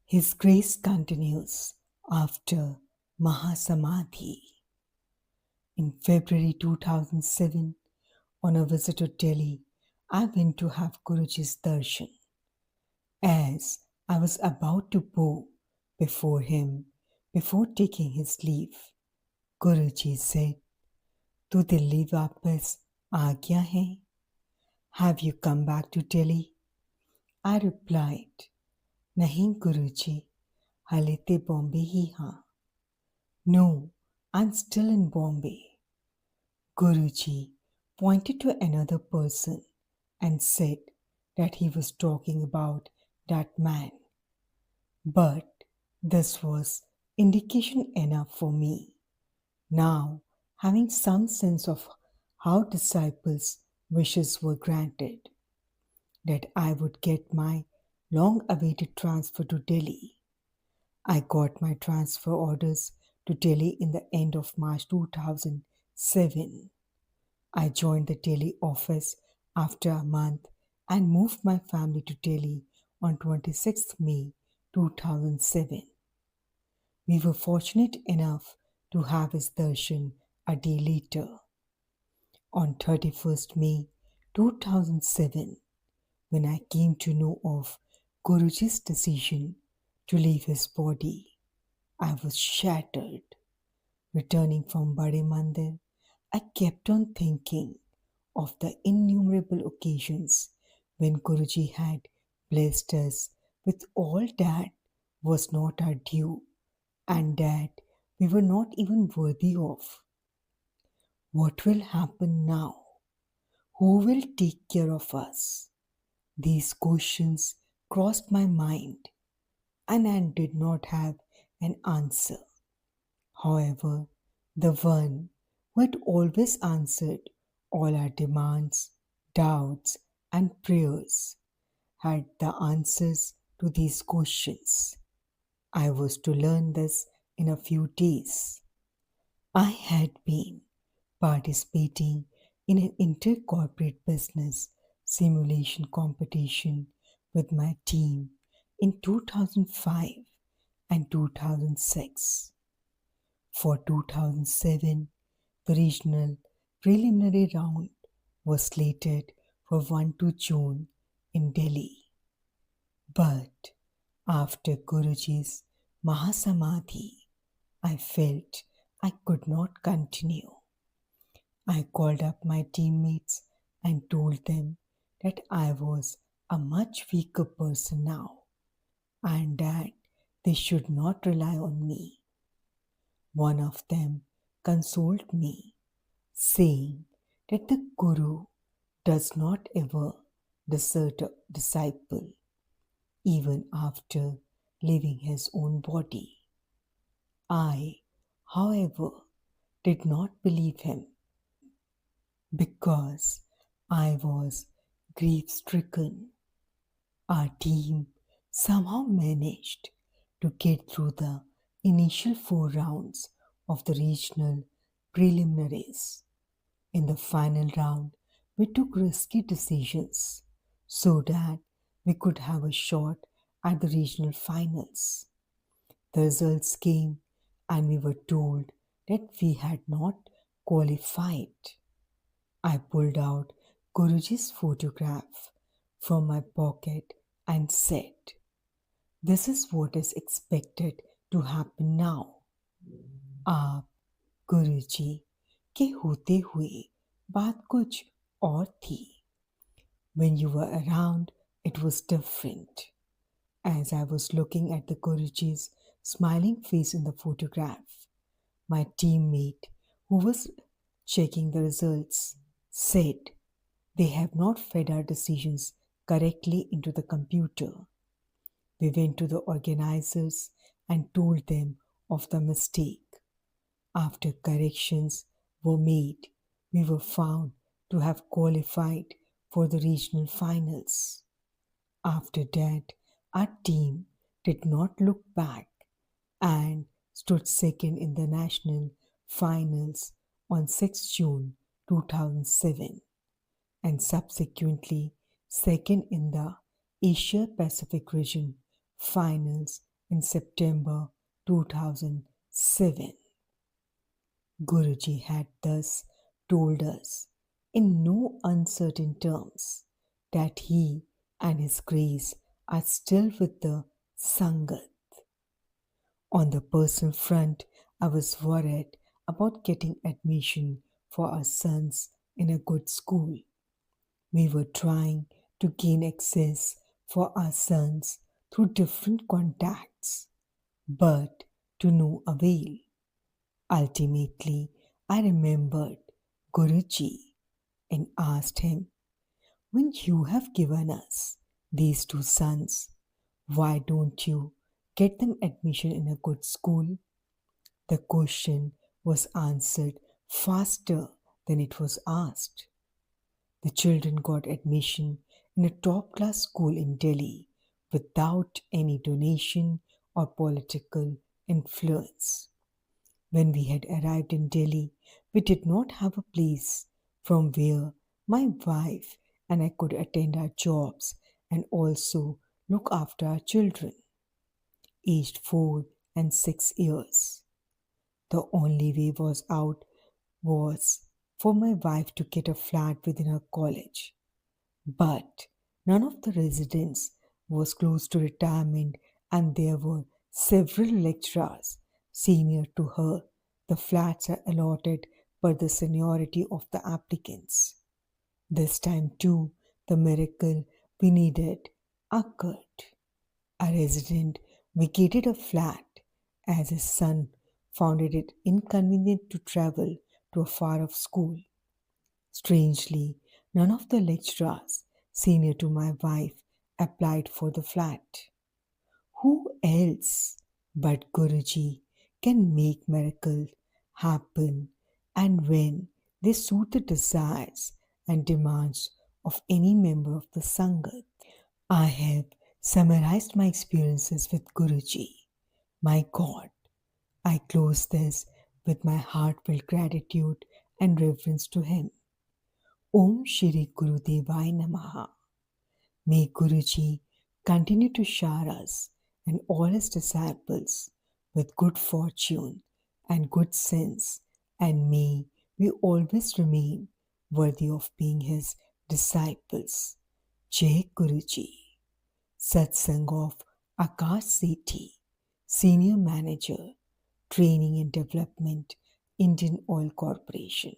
His grace continues after Mahasamadhi. In February 2007, on a visit to Delhi, I went to have Guruji's darshan. As I was about to bow before him, before taking his leave, Guruji said, "तू दिल्ली वापस आ गया है? Have you come back to Delhi?" I replied, "नहीं गुरुजी, हाले ते बॉम्बे ही हाँ." "No, I'm still in Bombay." Guruji pointed to another person and said that he was talking about that man. But this was indication enough for me. Now, having some sense of how disciples' wishes were granted, that I would get my long awaited transfer to Delhi. I got my transfer orders to Delhi in the end of March 2007. I joined the Delhi office after a month and moved my family to Delhi on 26th May 2007. We were fortunate enough to have his darshan a day later. On 31st May 2007, when I came to know of Guruji's decision to leave his body, I was shattered. Returning from Bade Mandir, I kept on thinking of the innumerable occasions when Guruji had blessed us with all that was not our due and that we were not even worthy of. What will happen now? Who will take care of us? These questions crossed my mind and I did not have an answer. However, the one who had always answered all our demands, doubts, and prayers had the answers to these questions. I was to learn this in a few days. I had been participating in an inter-corporate business simulation competition with my team in 2005 and 2006. For 2007, the regional preliminary round was slated for 1 June in Delhi. But after Guruji's Mahasamadhi, I felt I could not continue. I called up my teammates and told them that I was a much weaker person now and that they should not rely on me. One of them consoled me, saying that the Guru does not ever desert a disciple, even after leaving his own body. I, however, did not believe him because I was grief stricken. Our team somehow managed to get through the initial 4 rounds of the regional preliminaries. In the final round, we took risky decisions so that we could have a shot at the regional finals. The results came and we were told that we had not qualified. I pulled out Guruji's photograph from my pocket and said, "This is what is expected to happen now. आप गुरुजी के होते हुए बात कुछ और थी. When you were around, it was different." As I was looking at the Guruji's smiling face in the photograph, my teammate, who was checking the results, said, "They have not fed our decisions correctly into the computer." We went to the organizers and told them of the mistake. After corrections were made, we were found to have qualified for the regional finals. After that, our team did not look back and stood second in the national finals on 6 June 2007 and subsequently second in the Asia Pacific region finals in September 2007. Guruji had thus told us in no uncertain terms that he and his grace are still with the Sangat. On the personal front, I was worried about getting admission for our sons in a good school. We were trying to gain access for our sons through different contacts, but to no avail. Ultimately, I remembered Guruji and asked him, "When you have given us these two sons, why don't you get them admission in a good school?" The question was answered faster than it was asked. The children got admission in a top class school in Delhi without any donation or political influence. When we had arrived in Delhi, we did not have a place from where my wife and I could attend our jobs and also look after our children, aged 4 and 6 years. The only way was for my wife to get a flat within her college. But none of the residents was close to retirement and there were several lecturers senior to her. The flats are allotted per the seniority of the applicants. This time too, the miracle we needed occurred. A resident vacated a flat as his son found it inconvenient to travel to a far off school. Strangely, none of the lecturers senior to my wife applied for the flat. Who else but Guruji can make miracles happen and when they suit the desires and demands of any member of the Sangat? I have summarized my experiences with Guruji, my God. I close this with my heartfelt gratitude and reverence to him. Om Shri Gurudevaya Namaha. May Guruji continue to shower us and all his disciples with good fortune and good sense, and may we always remain worthy of being his disciples. Jai Guruji. Satsang of Akash Sethi, Senior Manager, Training and Development, Indian Oil Corporation.